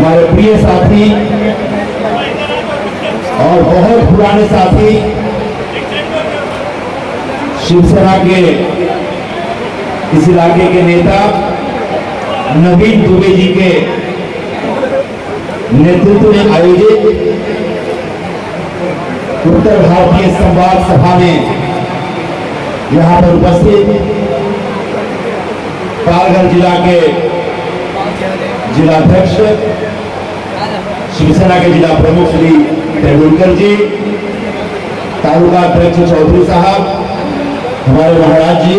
हमारे प्रिय साथी और बहुत पुराने साथी शिवसेना के इस इलाके के नेता नवीन दुबे जी के नेतृत्व में आयोजित उत्तर भारतीय संवाद सभा में यहां पर उपस्थित पालघर जिला के जिलाध्यक्ष शिवसेना के जिला प्रमुख श्री तेंदुलकर जी, तालुका अध्यक्ष चौधरी साहब, हमारे महाराज जी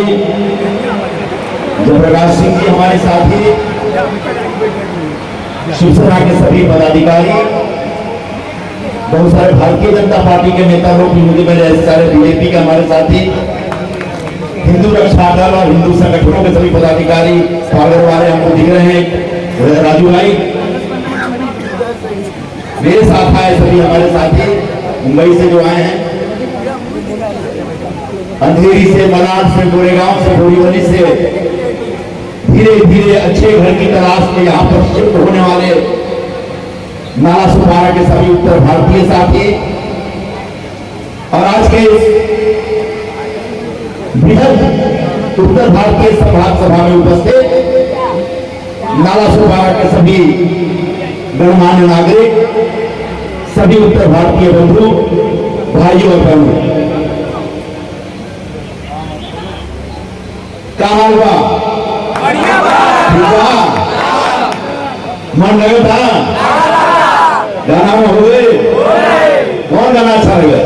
जयप्रकाश सिंह जी हमारे साथी, शिवसेना के सभी पदाधिकारी, बहुत सारे भारतीय जनता पार्टी के नेता लोग भी मुझे मिले, ऐसे सारे बीजेपी के हमारे साथी, हिंदू रक्षा दल और हिंदू संगठनों के सभी पदाधिकारी पालघर वाले हमको दिख रहे हैं। राजू भाई मेरे साथ आए सभी हमारे साथी मुंबई से जो आए हैं, अंधेरी से, मलाड से, गोरेगांव से, बोरीवली से, धीरे धीरे अच्छे घर की तलाश में यहाँ पर शिफ्ट होने वाले नाला सुपारा के सभी उत्तर भारतीय साथी और आज के बृहद उत्तर भारतीय संवाद सभा में उपस्थित नाला सुपारा के सभी गणमान्य नागरिक, सभी उत्तर भारतीय बंधु भाइयों और बहनों, क्या हाल बा? मन लगा था गाना में हो गए? कौन गाना अच्छा लगा?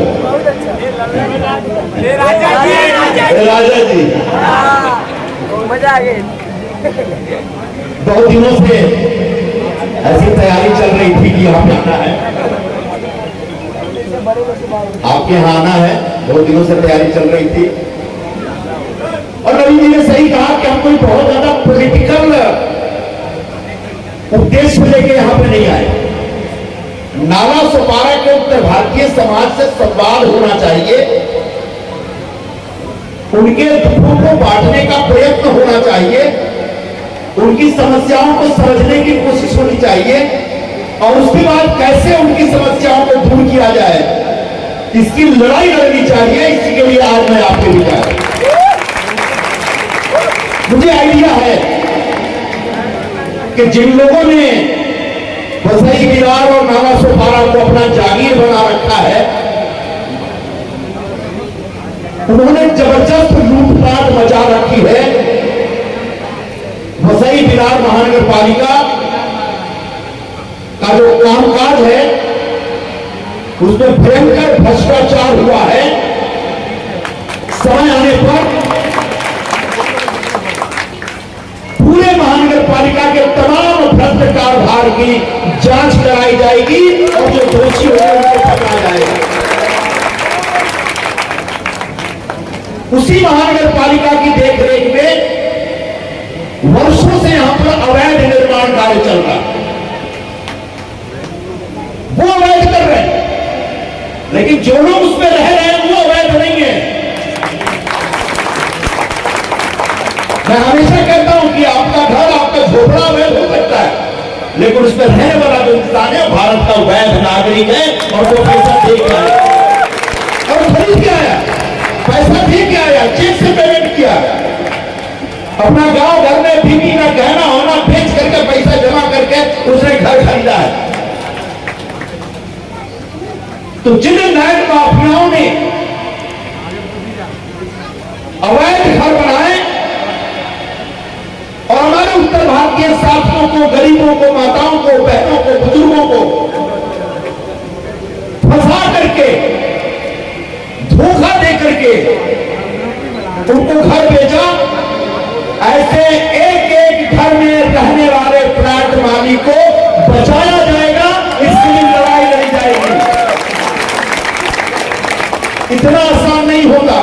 राजा जी मजा आ गई। बहुत दिनों से ऐसी तैयारी चल रही थी कि यहाँ पे आना है, आपके यहाँ आना है, बहुत दिनों से तैयारी चल रही थी और रवि जी ने सही कहा कि हम कोई बहुत ज्यादा पॉलिटिकल उद्देश्य लेके यहाँ पे नहीं आए। नाला सुपारा के उत्तर भारतीय समाज से संवाद होना चाहिए, उनके दुखों को बांटने का प्रयत्न होना चाहिए, उनकी समस्याओं को समझने की कोशिश होनी चाहिए और उसके बाद कैसे उनकी समस्याओं को दूर किया जाए इसकी लड़ाई लड़नी चाहिए। इसी के लिए आज मैं आपके बीच आया। मुझे आइडिया है कि जिन लोगों ने वसई विरार और नाला सुपारा को अपना जागीर बना रखा है, उन्होंने जबरदस्त लूटपाट मचा रखी है। वसई विरार महानगर पालिका का जो कामकाज है उसमें भयंकर भ्रष्टाचार हुआ है। समय आने पर पूरे महानगर पालिका के तमाम भ्रष्ट कारभार की जांच कराई जाएगी और जो दोषी होंगे उनको पकड़ा जाएगा। उसी महानगर पालिका की देखरेख में वर्षों से यहां पर अवैध निर्माण कार्य चल रहा है, वो अवैध कर रहे हैं, लेकिन जो लोग उसमें रह रहे हैं वो अवैध नहीं है। मैं हमेशा कहता हूं कि आपका घर, आपका झोपड़ा अवैध हो सकता है, लेकिन उसमें रहने वाला जो इंसान है भारत का वैध नागरिक है और वो पैसा दे के आया और खरीद के आया, पैसा दे के आया, चेक से पेमेंट किया, अपना गांव घर में बीवी का गहना होना बेच करके पैसा जमा करके उसने घर खरीदा है। तो जिन लैंड माफियाओं ने अवैध घर बनाए और हमारे उत्तर भारतीय साथियों को, गरीबों को, माताओं को, बहनों को, बुजुर्गों को फंसा करके, धोखा दे करके उनको घर बेचा, ऐसे एक एक घर में रहने वाले फ्लैट मालिक को बचाया जाएगा, इसके लिए लड़ाई लड़ी जाएगी। इतना आसान नहीं होगा।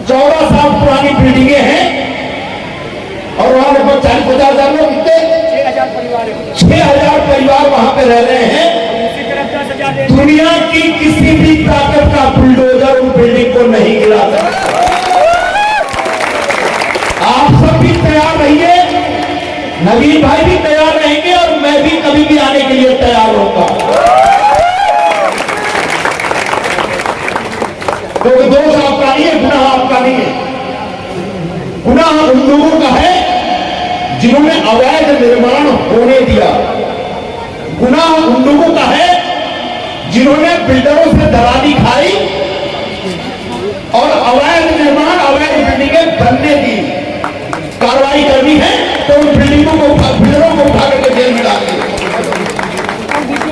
14 साल पुरानी बिल्डिंगें हैं और वहां लगभग 40-50,000 लोग, कितने 6,000 परिवार वहां पे रह रहे हैं। दुनिया की किसी भी ताकत का बुलडोजर उन बिल्डिंग को नहीं गिरा सकता। आप सब भी तैयार रहिए, नवीन भाई भी तैयार रहेंगे और मैं भी आने के लिए तैयार रहूंगा, क्योंकि दोष आपका नहीं है, गुनाह आपका नहीं है। गुनाह उन लोगों का है जिन्होंने अवैध निर्माण होने दिया। गुनाह उन लोगों का है जिन्होंने बिल्डरों से दलाली खाई और अवैध निर्माण, अवैध बिल्डिंगें बनने दी। कार्रवाई करनी है तो उन बिल्डिंगों को, बिल्डरों को उठा करके जेल में डालिए।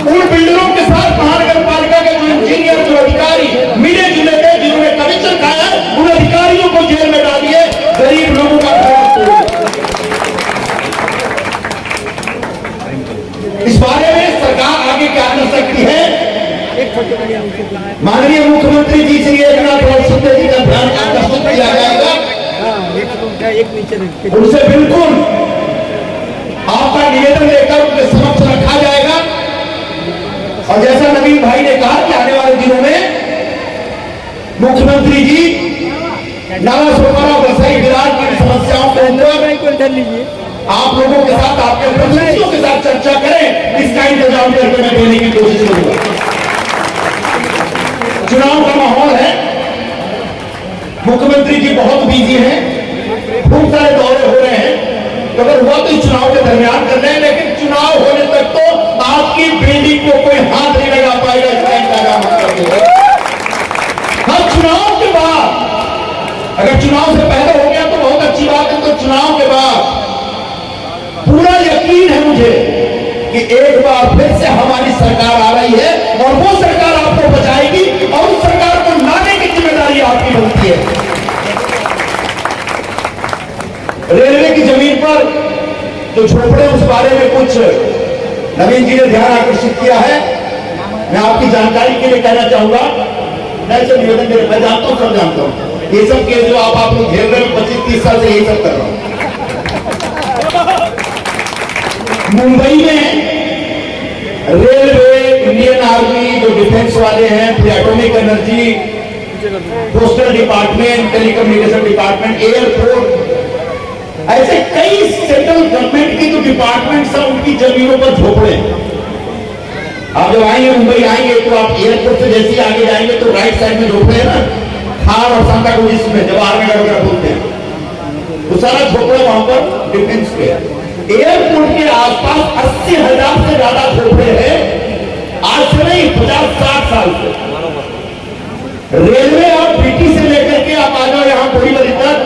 उन बिल्डरों के साथ महानगर पालिका के जो इंजीनियर, जो अधिकारी मिले जुले थे, जिन्होंने कमीशन खाया, उन अधिकारियों को जेल में डालिए। गरीब लोगों का इस बारे में सरकार आगे क्या कर सकती है? माननीय मुख्यमंत्री जी श्री एकनाथ शिंदे जी का ध्यान आकर्षित किया जाएगा। उनसे बिल्कुल आपका निवेदन लेकर उनके समक्ष रखा जाएगा। और जैसा नवीन भाई ने कहा कि आने वाले दिनों में मुख्यमंत्री जी नाला सोपारा और वसई विरार की समस्याओं को आप लोगों के साथ, आपके प्रतिनिधियों के साथ चर्चा करें। इसका इंतजाम करके मैं देने की कोशिश करूंगा। चुनाव का माहौल है, मुख्यमंत्री जी बहुत बिजी हैं, खूब सारे दौरे हो रहे हैं, तो अगर हुआ तो इस चुनाव के दरमियान कर रहे हैं, लेकिन चुनाव होने तक तो आपकी बिल्डिंग को कोई हाथ नहीं लगा पाएगा। इसका इंतजाम करके हर चुनाव के बाद, अगर चुनाव से पहले हो गया तो बहुत अच्छी बात है, तो चुनाव के बाद पूरा यकीन है मुझे कि एक बार फिर से हमारी सरकार आ रही है और वो सरकार आपको बचाएगी और उस सरकार को लाने की जिम्मेदारी आपकी बनती है। रेलवे की जमीन पर जो झोपड़े, उस बारे में कुछ नवीन जी ने ध्यान आकर्षित किया है। मैं आपकी जानकारी के लिए कहना चाहूंगा, मैं जो निवेदन दे, मैं जानता हूं, सब जानता हूं, ये सब केस जो आप लोग झेल रहे हो 25-30 साल से यही सब कर रहा हूं। मुंबई में रेलवे, इंडियन आर्मी, जो डिफेंस वाले हैं, फिर atomic energy, postal department, telecommunication department, airport, ऐसे कई सेंट्रल गवर्नमेंट की जो डिपार्टमेंट्स हैं उनकी जमीनों पर झोपड़े। आप जब आएंगे, मुंबई आएंगे, तो आप एयरपोर्ट से जैसे ही आगे जाएंगे तो राइट साइड में झोपड़े हैं ना, थार और सांता क्रूज में जवाहर नगर वगैरह बोलते हैं, वो सारा झोपड़े वहां पर डिफेंस के। एयरपोर्ट के आसपास 80,000 से ज्यादा झोपड़े हैं, आज से नहीं 50-60 साल से। रेलवे और पीटी से लेकर के आप आ जाओ यहां बोरीवली तक,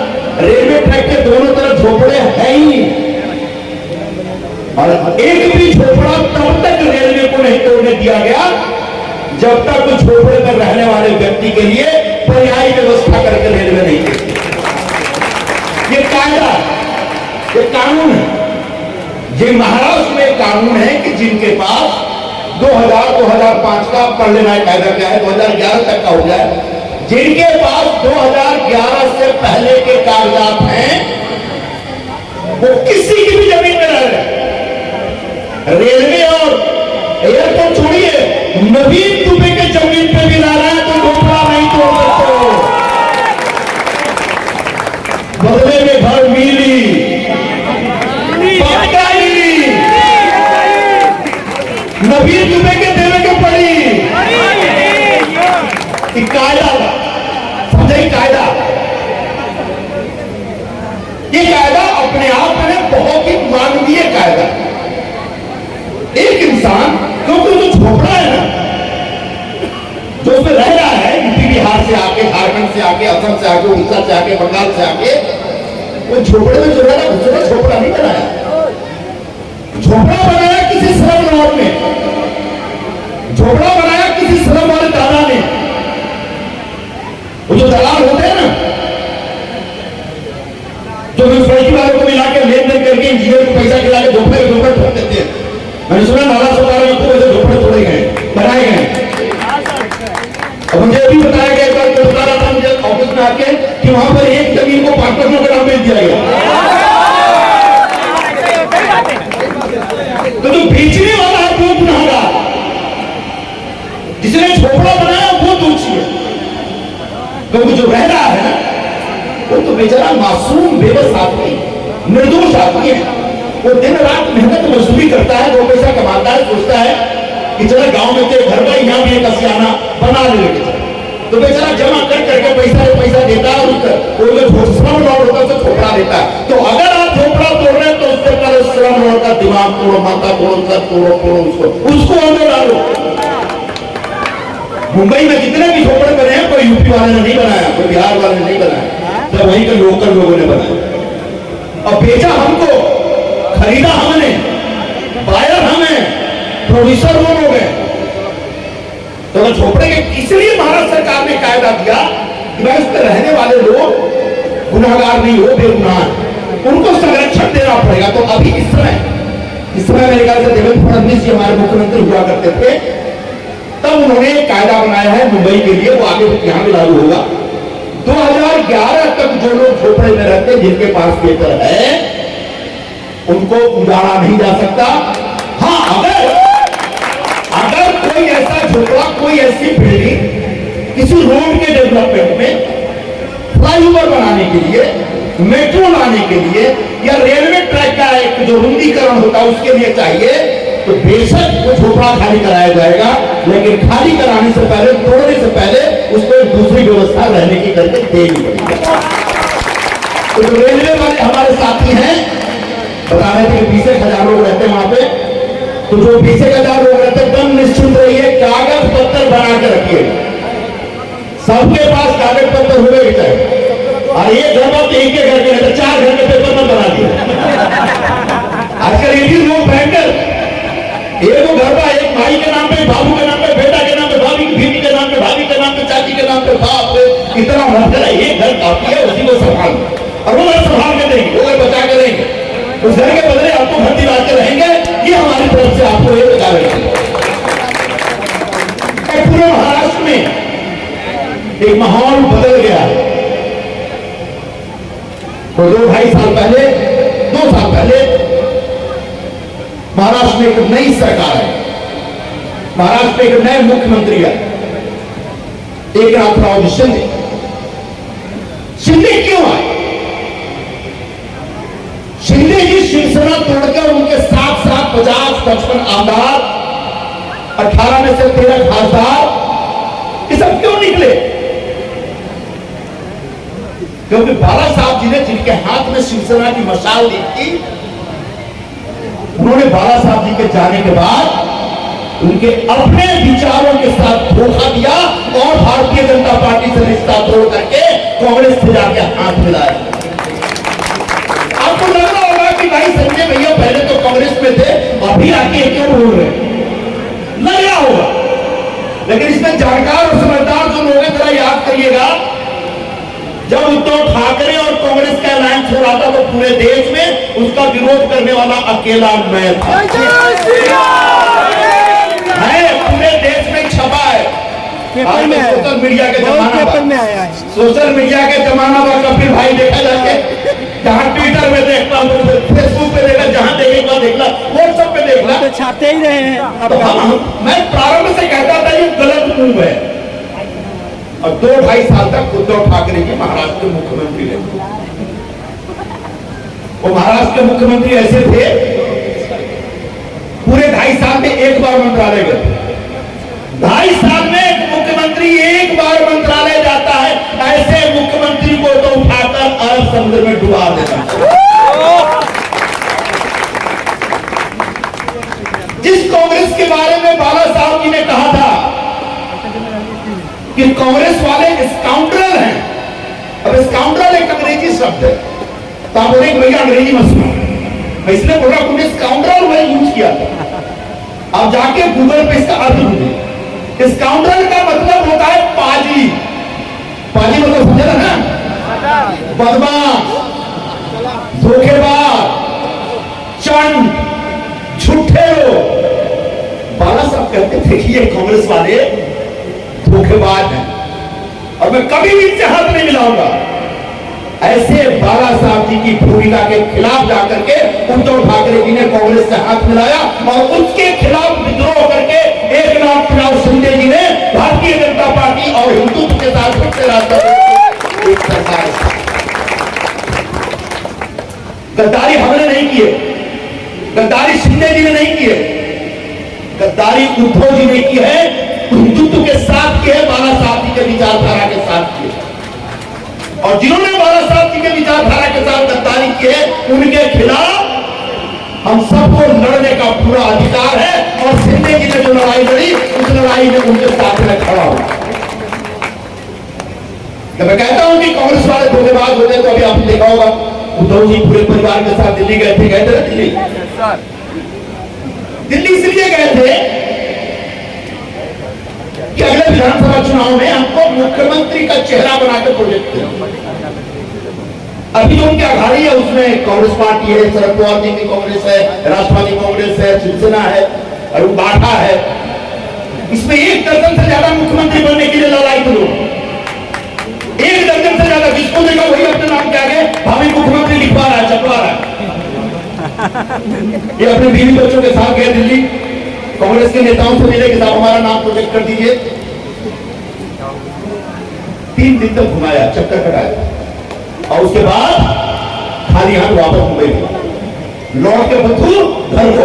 रेलवे ट्रैक के दोनों तरफ झोपड़े हैं ही, और एक भी झोपड़ा तब तक रेलवे को नहीं तोड़ने दिया गया जब तक उस झोपड़े पर रहने वाले व्यक्ति के लिए पर्यायी व्यवस्था करके रेलवे नहीं देती। ये कायदा, ये कानून है। ये महाराष्ट्र में कानून है कि जिनके पास 2000-2005 का पढ़ लेना है कायदा क्या है, 2011 तक का हो गया, जिनके पास 2011 से पहले के कागजात हैं वो किसी की भी जमीन में रह रहे हैं। रेलवे और एयरपोर्ट छोड़िए, नवीन दुबे के जमीन पे भी ला रहा है तो झोपड़ा नहीं तोड़ सकते। बदले में घर मिली, नवीन दुबे के देवे को पड़ी। कायदा समझे, कायदा, ये कायदा अपने आप में बहुत ही मानवीय कायदा। एक इंसान क्योंकि जो झोपड़ा है ना, जो उसमें रह रहा है, यूपी बिहार से आके, झारखंड से आके, असम से आके, उड़ीसा से आके, बंगाल से आके, वो झोपड़े में जो है ना, उसने झोपड़ा नहीं बनाया, झोपड़ा बनाया किसी श्रम लॉट में, झोपड़ा बनाया किसी श्रम वाले दादा ने। वो जो दलाल होते हैं ना, जो म्यूनिसिपैलिटी वालों को मिला के लेन देन करके इंजीनियर को पैसा खिला के झोपड़े ठोक देते हैं। मैंने सुना नाला सोपारा में खूब ऐसे झोपड़े तोड़े गए, बनाए गए। और मुझे भी बताया गया, तो बता रहा था मुझे ऑफिस में आके कि वहां पर एक जमीन को 5 करोड़ का नाम बेच दिया गया। तो जो बेचने वाला है वो गुनहगार, जिसने झोपड़ा बनाया वो दोषी है। क्योंकि जो रह रहा है ना, वो तो बेचारा मासूम बेबस आदमी, निर्दोष आदमी है। वो दिन रात मेहनत मजदूरी करता है, 2 पैसा कमाता है, सोचता है कि चलो गांव में तो घर में यहाँ भी एक असियाना बना ले, तो बेचारा जमा कर करके पैसा देता है, और उसका श्रम लॉर्ड होता है तो झोपड़ा देता है। तो अगर आप झोपड़ा तोड़ रहे हैं तो उससे पहले श्रम लॉर्ड का दिमाग तोड़ो, माथा तोड़ो, सर तोड़ो, उसको अंदर डालो। मुंबई में जितने भी झोपड़े बने हैं कोई यूपी वाले ने नहीं बनाया, कोई बिहार वाले ने नहीं बनाया, सब वहीं के लोकल लोगों ने बनाया। और बेचा हमको, खरीदा हमने, बायर हमें, प्रोड्यूसर वो लोग हैं। तो झोपड़े के इसलिए भारत सरकार ने कायदा दिया कि भाई उस पर रहने वाले लोग गुनाहगार नहीं हो, बेगुनाह, उनको संरक्षण देना पड़ेगा। तो अभी इस समय मेरे ख्याल से देवेंद्र फडणवीस जी हमारे मुख्यमंत्री हुआ करते थे, तब उन्होंने एक कायदा बनाया है मुंबई के लिए, वो आगे यहां भी लागू होगा। 2011 तक जो लोग झोपड़े में रहते हैं, जिनके पास पेपर है, उनको उजाड़ा नहीं जा सकता। हाँ, अगर कोई ऐसा झोपड़ा, कोई ऐसी बिल्डिंग किसी रोड के डेवलपमेंट में, फ्लाईओवर बनाने के लिए, मेट्रो लाने के लिए, या रेलवे ट्रैक का एक जो रुंदीकरण होता है उसके लिए चाहिए, तो बेशक वो झोपड़ा खाली कराया जाएगा, लेकिन खाली कराने से पहले, तोड़ने से पहले उसको एक दूसरी व्यवस्था रहने की करके देनी पड़ेगी। तो जो रेलवे वाले हमारे साथी हैं, बता रहे थे कि 20,000 लोग रहते हैं वहां पे, तो जो 20,000 लोग रहते हैं, एकदम निश्चिंत रहिए, कागज पत्र बना के रखिए, सबके पास कागज पत्र हुए ही चाहिए। और ये घर में एक के घर के रहते, 4 घर के पेपर मत बना दिए। आजकल ये भी लोग भयंकर, एक घर का एक भाई के नाम पे, बाबू के नाम पे, बेटा के नाम पे, भाभी बीवी के नाम पे, भाभी के नाम पे, चाची के नाम पे, बाप पे, इतना मत करा। एक घर काफी है, उसी को संभाल, और वो घर संभाल के देंगे, वो घर बचा के देंगे, उस घर के बदले आपको घर दिला के रहेंगे। ये हमारी तरफ से आपको ये बता रहे हैं। पूरे महाराष्ट्र में एक माहौल बदल गया है। तो 2-2.5 साल पहले, 2 साल पहले महाराष्ट्र में एक नई सरकार है, महाराष्ट्र में एक नए मुख्यमंत्री है, एकनाथराव शिंदे। शिंदे क्यों आए? शिंदे जी शिवसेना तोड़कर उनके साथ 50-55 आमदार, 18 में से 13 खासदार, ये सब क्यों निकले? क्योंकि बाला साहब जी ने, जिनके हाथ में शिवसेना की मशाल दी थी, उन्होंने बाला साहब जी के जाने के बाद उनके अपने विचारों के साथ धोखा दिया और भारतीय जनता पार्टी से रिश्ता तोड़ करके कांग्रेस से जाके हाथ मिलाया। आपको लग रहा होगा कि भाई संजय भैया पहले तो कांग्रेस में थे, अभी आके क्यों बोल रहे, लग रहा होगा, लेकिन इसमें जानकार और समझदार जो लोग हैं, जरा याद करिएगा, जब उद्धव ठाकरे और कांग्रेस का अलायंस हो रहा था तो पूरे देश में उसका विरोध करने वाला अकेला मैं था। पूरे देश में छपा है, पेपर में, सोशल मीडिया के जमाना, पेपर में आया है, सोशल मीडिया के जमाना में कपिल भाई देखा जाके, जहां ट्विटर में देखना, फेसबुक पे देखना, जहां देखेगा देखना, व्हाट्सएप पे देखना, तो छाते ही रहे हैं। तो मैं प्रारंभ से कहता था ये गलत मूव है, और 2-2.5 साल तक उद्धव ठाकरे जी महाराष्ट्र के मुख्यमंत्री रहे। वो महाराष्ट्र के मुख्यमंत्री ऐसे थे, पूरे 2.5 साल में एक बार मंत्रालय गए। 2.5 साल में एक मुख्यमंत्री एक बार मंत्रालय जाता है, ऐसे मुख्यमंत्री को तो उठाकर अरब समुद्र में डुबा देता। जिस कांग्रेस के बारे में बाला साहब जी ने कहा था कि कांग्रेस वाले स्काउंड्रल हैं, अब स्काउंड्रल एक अंग्रेजी शब्द है, तो आप बोले भैया अंग्रेजी मत सुनो, मैं इसलिए बोल रहा हूं कि स्काउंड्रल मैं यूज किया था। आप जाके गूगल पे इसका अर्थ ढूंढिए। स्काउंड्रल का मतलब होता है पाजी, पाजी मतलब समझे ना, बदमाश, धोखेबाज, चंड, झूठे लोग। बाला साहब कहते थे कि ये कांग्रेस वाले धोखेबाज हैं और मैं कभी भी इनसे हाथ नहीं मिलाऊंगा। ऐसे बाला साहब जी की भूमिका के खिलाफ जाकर के उद्धव ठाकरे जी ने कांग्रेस से हाथ मिलाया और उसके खिलाफ विद्रोह करके एकनाथराव शिंदे जी ने भारतीय जनता पार्टी और हिंदुत्व के साथ फिर से सरकार। गद्दारी हमने नहीं किए, गद्दारी शिंदे जी ने नहीं की है, गद्दारी उद्धव जी ने की है, हिंदुत्व के साथ की है, बाला साहब जी के विचारधारा के साथ की है। और जिन्होंने बाला साहब जी के विचारधारा के साथ गद्दारी की है, उनके खिलाफ हम सबको लड़ने का पूरा अधिकार है। और शिंदे जी ने जो लड़ाई लड़ी, उस लड़ाई में उनके साथ में खड़ा हूं। मैं कहता हूं कि कांग्रेस वाले धोखेबाज होते तो अभी आपने देखा होगा, उद्धव जी पूरे परिवार के साथ दिल्ली गए थे ना दिल्ली। दिल्ली इसलिए गए थे कि अगले विधानसभा चुनाव में हमको मुख्यमंत्री का चेहरा बनाकर प्रोजेक्ट किया। अभी जो उनकी अघाड़ी है उसमें कांग्रेस पार्टी है, शरद पवार जी की कांग्रेस है, राष्ट्रवादी कांग्रेस है, शिवसेना है और बाठा है। इसमें 1 दर्जन से ज्यादा मुख्यमंत्री बनने के लिए लड़ाई थे लोग, 1 दर्जन से ज्यादा। जिसको देखा वही अपने नाम के आगे भावी मुख्यमंत्री लिखवा रहा है, छपवा रहा है। ये अपने बीवी बच्चों के साथ गए दिल्ली, कांग्रेस के नेताओं से मिले कि साहब हमारा नाम प्रोजेक्ट कर दीजिए। 3 दिन तक घुमाया, चक्कर कटाया और उसके बाद खाली हाथ वापस मुंबई गए, लौट के बंधु घर को।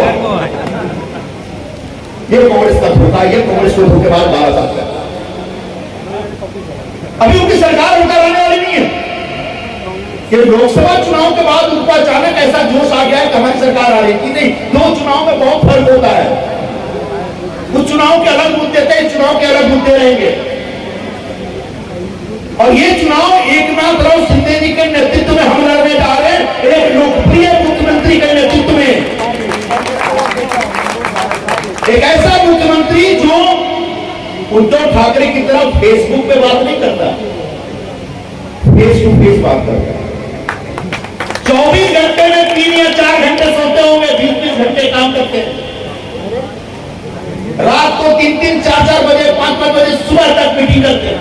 ये कांग्रेस का धोखा, ये कांग्रेस को धोखे बाद 12 साल का। अभी उनकी सरकार उनका रहने वाली नहीं है कि लोकसभा चुनाव के बाद उनको अचानक ऐसा जोश आ गया है कि हमारी सरकार आ रही थी। नहीं, 2 चुनाव में बहुत फर्क होता है। कुछ चुनाव के अलग मुद्दे थे, चुनाव के अलग मुद्दे रहेंगे। और ये चुनाव एकनाथ शिंदे जी के नेतृत्व में हम लड़ने जा रहे हैं, एक लोकप्रिय मुख्यमंत्री के नेतृत्व में। एक ऐसा मुख्यमंत्री जो उद्धव ठाकरे की तरह फेसबुक पे बात नहीं करता, फेस टू फेस बात करता है। 24 घंटे में 3 या 4 घंटे सोते होंगे, 20-20 घंटे काम करते हैं। रात को 3-3, 4-4 बजे, 5-5 बजे सुबह तक मीटिंग करते हैं।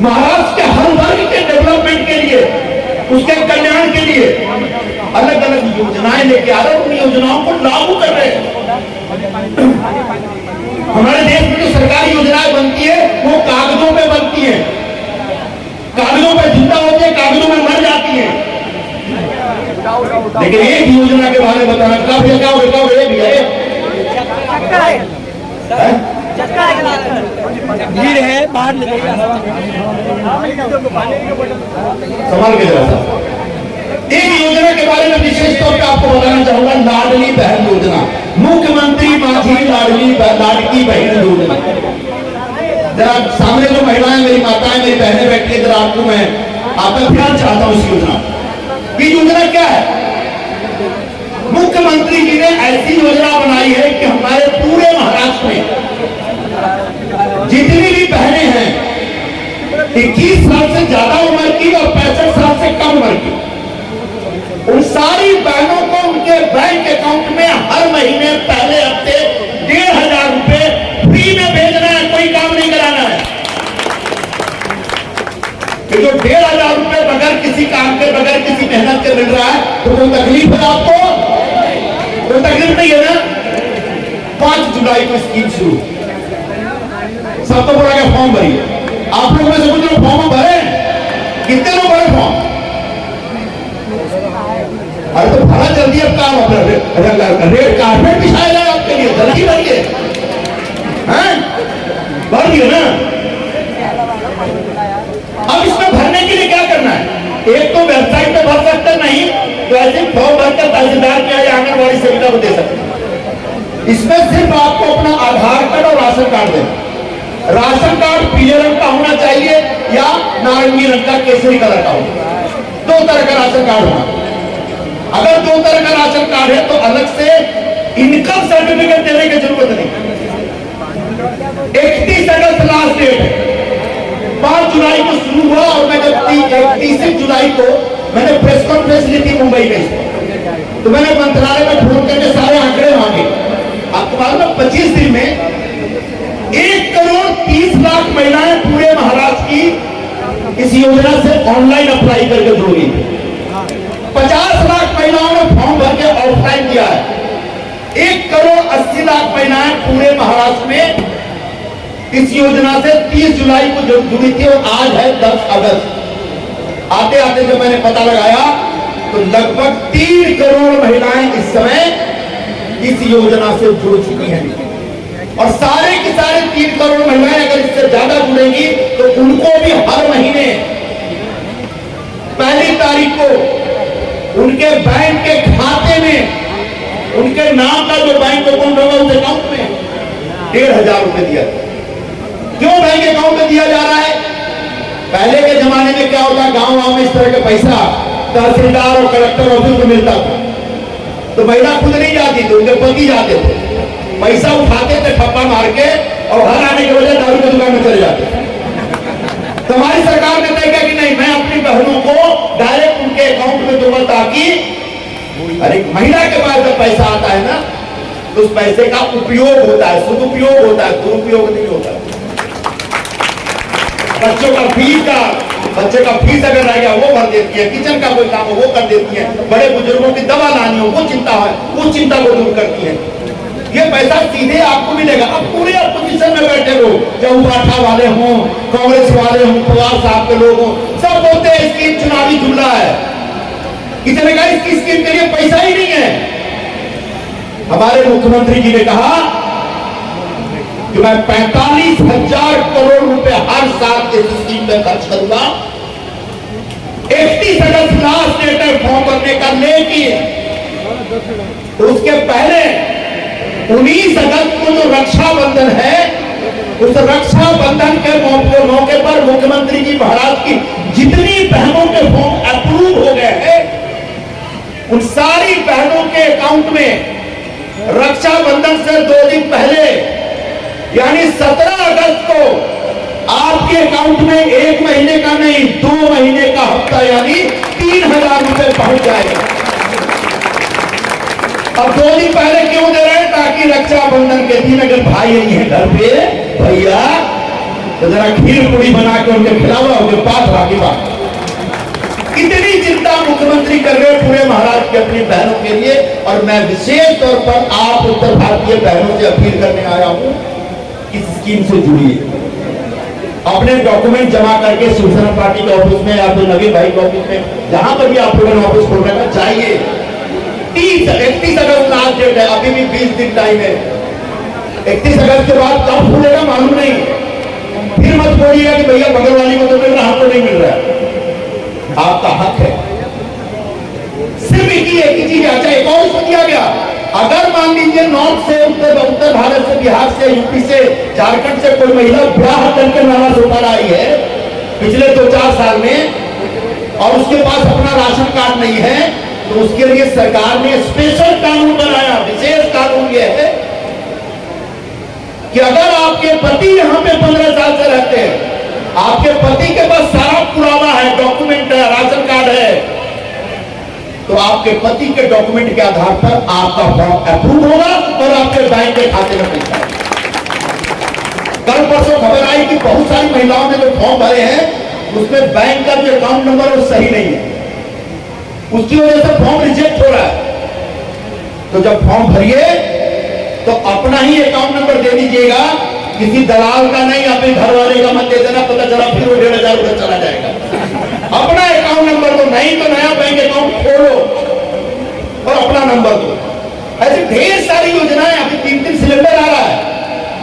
महाराष्ट्र के हर वर्ग के डेवलपमेंट के लिए, उसके कल्याण के लिए अलग अलग योजनाएं लेके आ रहे हैं, उन योजनाओं को लागू कर रहे हैं। हमारे देश में जो सरकारी योजनाएं बनती है वो कागजों पे बनती है, कागजों पे जिंदा होती है, कागजों में मर जाती है। लेकिन एक योजना के बारे में बताना, क्या भैया, क्या भीड़ है बाहर संभाल के जरा। एक योजना के बारे में विशेष तौर पे आपको बताना चाहूंगा, लाडली बहन योजना, मुख्यमंत्री माझी लाडकी बहन योजना। जरा सामने जो महिलाएं, मेरी माताएं, मेरी बहनें बैठी है, जरा आपको मैं आपका ध्यान चाहता हूं इस योजना। ये योजना क्या है? मुख्यमंत्री जी ने ऐसी योजना बनाई है कि हमारे पूरे महाराष्ट्र में जितनी भी बहनें हैं 21 साल से ज्यादा उम्र की और 65 साल से कम उम्र की, उन सारी बहनों को उनके बैंक अकाउंट में हर महीने पहले हफ्ते 1,500 रुपए फ्री में भेजना है, कोई काम नहीं कराना है। कि जो 1,500 रुपए बगैर किसी काम के, बगैर किसी मेहनत के मिल रहा है, तो कोई तकलीफ है आपको? कोई तकलीफ नहीं है ना? 5 जुलाई को स्कीम शुरू, सब तो बोला गया फॉर्म भरिए। आप लोगों में से कुछ लोग फॉर्म भरे, कितने लोग भरे फॉर्म? अरे तो भरा जल्दी, अब काम अपना रेड कारपेट बिछाया जाए आपके लिए, जल्दी भरिए। भर दिए ना? अब इसमें भरने के लिए क्या करना है? एक तो वेबसाइट पे भर सकते, नहीं तो ऐसे फॉर्म भरकर तहसीलदार के या आंगनबाड़ी सेविका को दे सकते। इसमें सिर्फ आपको अपना आधार कार्ड और राशन कार्ड देना। राशन कार्ड पीले रंग का होना चाहिए या नारंगी रंग का, केसरी कलर का होगा। 2 तरह का राशन कार्ड होना। अगर 2 तरह का राशन कार्ड है तो अलग से इनकम सर्टिफिकेट देने की जरूरत नहीं। 31 अगस्त लास्ट डेट है, 5 जुलाई को शुरू हुआ और मैं जब 31 जुलाई को मैंने प्रेस कॉन्फ्रेंस ली थी मुंबई में, तो मैंने मंत्रालय में फोन करके सारे आंकड़े मांगे। आपको मालूम है 25 दिन में 1,30,00,000 महिलाएं पूरे महाराष्ट्र की इस योजना से ऑनलाइन अप्लाई करके जुड़ी। 50 लाख महिलाओं ने फॉर्म भर के ऑफलाइन किया है। 1,80,00,000 महिलाएं पूरे महाराष्ट्र में इस योजना से 30 जुलाई को जुड़ी थी और आज है 10 अगस्त। आते आते जब मैंने पता लगाया तो लगभग 3 करोड़ महिलाएं इस समय इस योजना से जुड़ चुकी हैं और सारे की सारे 3 करोड़ महिलाएं अगर इससे ज्यादा जुड़ेंगी तो उनको भी हर महीने 1 तारीख को उनके बैंक के खाते में उनके नाम का जो बैंक अकाउंट होगा उस अकाउंट में 1,500 रुपए दिया। क्यों बैंक अकाउंट में दिया जा रहा है? पहले के जमाने में क्या होता, गांव में इस तरह का पैसा तहसीलदार और कलेक्टर ऑफिस में मिलता था, तो महिला खुद नहीं जाती थी, उनके पति जाते थे, पैसा उठाते थे ठप्पा मार के और घर आने के बजाय दारू की दुकान में चले जाते थे। तो हमारी सरकार ने तय किया कि नहीं, मैं अपनी बहनों को डायरेक्ट उनके अकाउंट में दूंगा ताकि अरे महिला के पास जब पैसा आता है ना तो उस पैसे का उपयोग होता है, सदुपयोग होता है, दुरुपयोग नहीं होता। बच्चे का फीस अगर रह गया वो भर देती है, किचन का कोई काम हो वो कर देती है, बड़े बुजुर्गों की दवा लानी हो वो चिंता है, वो चिंता को दूर करती है। ये पैसा सीधे आपको मिलेगा। अब पूरे अपोजिशन में बैठे लोग, चाहे उपाठा वाले हों, कांग्रेस वाले हों, पवार साहब के लोग हों, सब बोलते हैं स्कीम चुनावी जुमला है। किसी ने कहा इसकी स्कीम के लिए पैसा ही नहीं है। हमारे मुख्यमंत्री जी ने कहा कि मैं 45,000 करोड़ रुपए हर साल इस स्कीम में खर्च करूंगा। 31 अगस्त लास्ट डेट है फॉर्म भरने का, लेकिन उसके पहले 19 अगस्त को जो रक्षाबंधन है, उस रक्षाबंधन के मौके पर मुख्यमंत्री जी महाराज की जितनी बहनों के फॉर्म अप्रूव हो गए हैं, उन सारी बहनों के अकाउंट में रक्षाबंधन से 2 दिन पहले यानी 17 अगस्त को आपके अकाउंट में 1 महीने का नहीं 2 महीने का हफ्ता यानी 3,000 रुपए पहुंच जाएगा। अब 2 दिन पहले क्यों दे रहे हैं? ताकि रक्षाबंधन के दिन अगर भाई नहीं है घर पे भैया तो जरा खीर पूरी बना के उनके खिलावा, उनके पास बाकी बात। इतनी चिंता मुख्यमंत्री कर रहे पूरे महाराष्ट्र के अपनी बहनों के लिए। और मैं विशेष तौर पर आप उत्तर भारतीय बहनों से अपील करने आया हूं, इस स्कीम से जुड़िए। अपने डॉक्यूमेंट जमा करके शिवसेना पार्टी के ऑफिस में या फिर नवीन भाई के ऑफिस में, जहां पर भी आप लोगों ने ऑफिस खोलने का चाहिए। 31 अगस्त लास्ट डेट है, अभी भी 20 दिन टाइम है। 31 अगस्त के बाद कब खुलेगा मालूम नहीं। फिर मत बोलिएगा कि भैया बगल वाली को तो मिल रहा, हमको नहीं मिल रहा है। आपका हक है। सिर्फ एक ही चीज अच्छा एक और इसमें किया गया, अगर मान लीजिए नॉर्थ से उत्तर भारत से, बिहार से, यूपी से, झारखंड से कोई महिला ब्याह करके नाना होकर आई है पिछले 2-4 साल में और उसके पास अपना राशन कार्ड नहीं है, तो उसके लिए सरकार ने स्पेशल कानून बनाया। विशेष कानून यह है कि अगर आपके पति यहां पे 15 साल से रहते हैं, आपके पति के पास सारा पुरावा है, डॉक्यूमेंट है, राशन कार्ड है, तो आपके पति के डॉक्यूमेंट के आधार पर आपका फॉर्म अप्रूव होगा और आपके बैंक के खाते में पैसा। कल परसों खबर आई कि बहुत सारी महिलाओं ने जो फॉर्म भरे हैं उसमें बैंक का जो अकाउंट नंबर वो सही नहीं है, उसकी वजह से फॉर्म रिजेक्ट हो रहा है। तो जब फॉर्म भरिए तो अपना ही अकाउंट नंबर दे दीजिएगा, किसी दलाल का नहीं, अपने घर वाले का मत दे देना, पता चला फिर वो 1,500 रुपये चला जाएगा। अपना अकाउंट नंबर दो, नहीं तो नया बैंक अकाउंट खोलो और अपना नंबर दो। ऐसे ढेर सारी योजनाएं, अभी 3 सिलेंडर आ रहा है,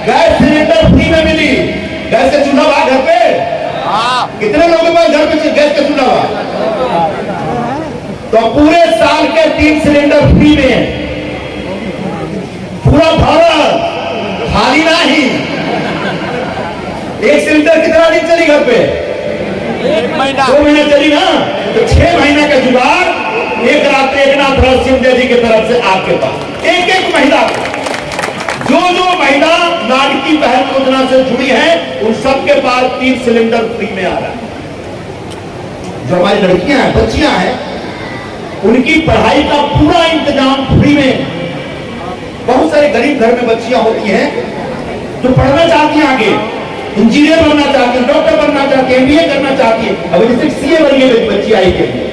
गैस सिलेंडर फ्री में मिली, गैस का चूल्हा हुआ घर पे। कितने लोगों के पास घर पे गैस का चूल्हा हुआ? तो पूरे साल के 3 सिलेंडर फ्री में है। पूरा भारत खाली नहीं। 1 सिलेंडर कितना दिन चली घर पे? 1 महीना 2 महीना चली ना, तो 6 महीना का जुगाड़ एक रात एकनाथ शिंदे जी की तरफ से आपके पास। एक महिला जो महिला लाडली बहन योजना से जुड़ी है उन सबके पास 3 सिलेंडर फ्री में आ रहा है। जो हमारी लड़कियां हैं, बच्चियां हैं, उनकी पढ़ाई का पूरा इंतजाम फ्री में। बहुत सारे गरीब घर में बच्चियां होती हैं जो पढ़ना चाहती हैं, आगे इंजीनियर बनना चाहती है, डॉक्टर बनना चाहती है, MBA करना चाहती है। अब जैसे CA बनी है बच्ची आई के लिए,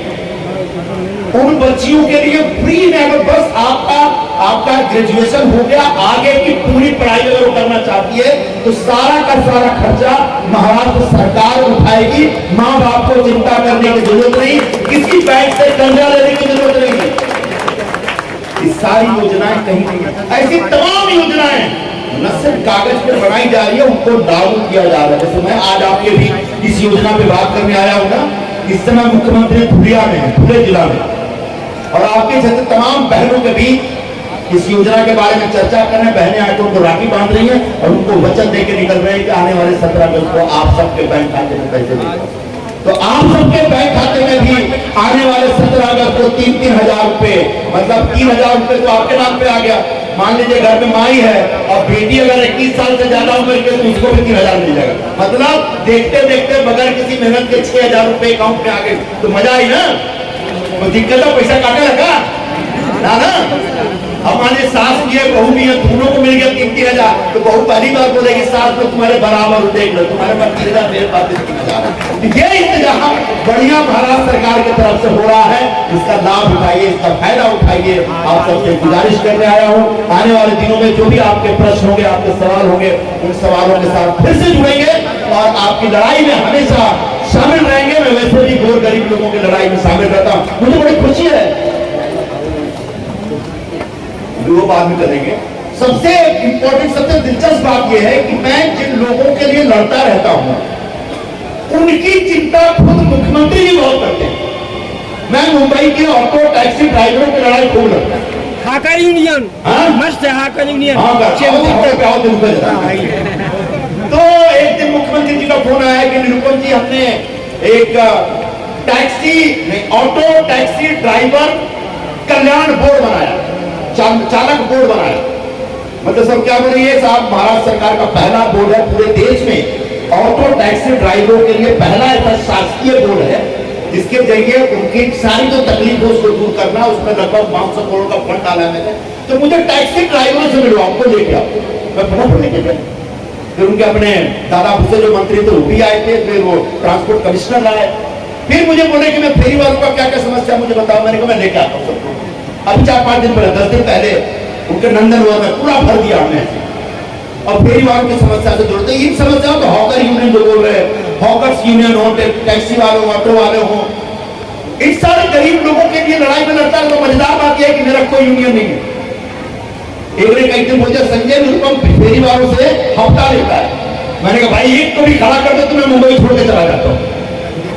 उन बच्चियों के लिए फ्री में, अगर बस आपका ग्रेजुएशन हो गया, आगे की पूरी पढ़ाई अगर वो करना चाहती है तो सारा का सारा खर्चा महाराष्ट्र सरकार उठाएगी। माँ बाप को चिंता करने की जरूरत नहीं, किसी बैंक से कर्जा लेने की सारी योजनाएं कहीं नहीं, ऐसी तमाम योजनाएं न सिर्फ कागज पर बनाई जा रही है, उनको लागू किया जा रहा है। जैसे मैं आज आपके भी इस योजना पे बात करने आया हूँ ना, इस समय मुख्यमंत्री धुलिया में है, धुले जिला में, और आपके जैसे तमाम बहनों के बीच इस योजना के बारे में चर्चा कर रहे हैं। बहनें आकर उनको राखी बांध रही हैं और उनको वचन दे के निकल रहे हैं कि आने वाले 17 अगस्त को आप सबके बैंक खाते में पैसे देंगे। तो आप सबके बैंक खाते में भी आने वाले 17 अगस्त को 3-3 हजार रुपए, मतलब 3,000 रुपए तो आपके नाम पे आ गया। मान लीजिए घर में माई है और बेटी अगर 21 साल से ज्यादा उम्र की तो उसको भी 3,000 मिल जाएगा। मतलब देखते देखते बगैर किसी मेहनत के 6,000 रुपए अकाउंट में आ गए, तो मजा आई ना। तो दिक्कत है पैसा काटे लगा ना। अब मान लीजिए सास भी है बहू भी है, दोनों को मिल गया 3-3 हजार, तो बहू पहली बार बोलेगी सास तो तुम्हारे बराबर देख लो, तुम्हारे पास 3,000 मेरे पास 3,000। ये इंतजाम बढ़िया महाराष्ट्र सरकार की तरफ से हो रहा है, इसका लाभ उठाइए, इसका फायदा उठाइए। आप सबसे गुजारिश करने आया हूँ, आने वाले दिनों में जो भी आपके प्रश्न होंगे, आपके सवाल होंगे, उन सवालों के साथ फिर से जुड़ेंगे और आपकी लड़ाई में हमेशा शामिल रहेंगे। मैं वैसे भी गोर गरीब लोगों की लड़ाई में शामिल रहता हूँ, मुझे बड़ी खुशी है। वो बाद में करेंगे। सबसे इंपॉर्टेंट, सबसे दिलचस्प बात यह है कि मैं जिन लोगों के लिए लड़ता रहता हूं, उनकी चिंता खुद मुख्यमंत्री जी बहुत करते हैं। मैं मुंबई के ऑटो टैक्सी ड्राइवरों की लड़ाई खूब लड़ता हूं। हाकर यूनियन मस्त है, हाकर यूनियन। तो एक दिन मुख्यमंत्री जी का फोन आया कि निरुपम जी, हमने एक टैक्सी ऑटो टैक्सी ड्राइवर कल्याण बोर्ड बनाया, चालक बोर्ड बनाया। मतलब सब क्या बोले, ये साहब महाराष्ट्र सरकार का पहला बोर्ड है पूरे देश में, ऑटो टैक्सी ड्राइवरों के लिए पहला ऐसा शासकीय बोर्ड है जिसके जरिए उनकी सारी जो तकलीफ है उसको दूर करना। उसमें लगभग 500 करोड़ का फंड डाला है मैंने। तो मुझे टैक्सी ड्राइवरों से मिलवा, उनको लेके आओ। मैं फटाफट लेके गया, फिर उनके अपने दादा भूसे जो मंत्री थे वो भी आए थे, फिर वो ट्रांसपोर्ट कमिश्नर लाए। फिर मुझे बोले कि मैं फेरी वालों का क्या क्या समस्या मुझे बताओ। मैंने कहा मैं लेके आता हूँ सबको। अभी 4-5 दिन पहले, 10 दिन पहले उनके नंदनवन में पूरा भर दिया हमने, और फेरी वालों की समस्या से जुड़ते इन समस्याओं को हॉकर यूनियन जो बोल रहे हैं, हॉकर्स यूनियन हो, टैक्सी वालों, ऑटो वाले हो, इन सारे गरीब लोगों के लिए लड़ाई में लड़ता है। तो मजेदार बात यह है कि मेरा कोई यूनियन नहीं है। एक ने कई दिन बोलते संजय निरुपम फेरी वालों से हफ्ता लेता है। मैंने कहा भाई एक को भी खड़ा कर दो तो मैं मुंबई छोड़ के चला जाता हूँ।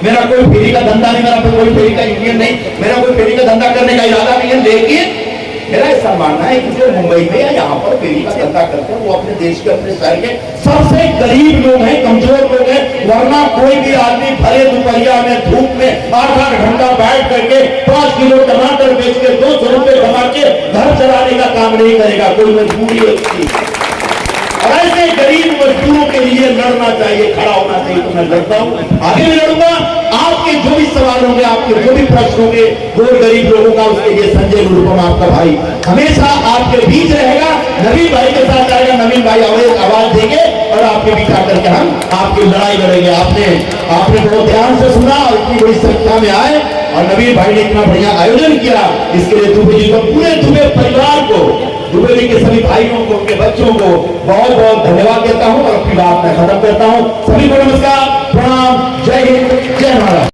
मेरा कोई फेरी का धंधा नहीं, मेरा कोई फेरी का यूनियन नहीं, मेरा कोई फेरी का धंधा करने का इरादा नहीं है। लेकिन मेरा ऐसा मानना है कि जो मुंबई में या यहाँ पर फेरी का धंधा करते हैं वो अपने देश के, अपने शहर के सबसे गरीब लोग हैं, कमजोर लोग हैं। वरना कोई भी आदमी भरे दोपहरिया में धूप में 8-8 घंटा बैठ करके 5 किलो टमाटर बेच के 200 रुपए कमा के घर चलाने का काम नहीं करेगा। कोई मजबूरी है उसकी, और ऐसे गरीब मजदूरों के लिए लड़ना चाहिए, खड़ा होना चाहिए। तो मैं लड़ता हूं, आगे भी लड़ूंगा। आपके जो भी सवाल होंगे, आपके जो भी प्रश्न होंगे गोर गरीब लोगों का, उसके लिए संजय निरुपम आपका भाई हमेशा आपके बीच रहेगा। नवीन भाई के साथ आएगा, नवीन भाई आवाज देंगे और आपके बीच आकर के हम आपकी लड़ाई लड़ेंगे। आपने बहुत ध्यान से सुना और इतनी बड़ी संख्या में आए, और नवीन भाई ने इतना बढ़िया आयोजन किया, इसके लिए दुबे जी को, पूरे दुबे परिवार को, दुबे जी के सभी भाइयों को, उनके बच्चों को बहुत बहुत धन्यवाद देता हूं और अपनी बात मैं खत्म करता हूं। सभी को नमस्कार, प्रणाम, जय हिंद, जय महाराष्ट्र।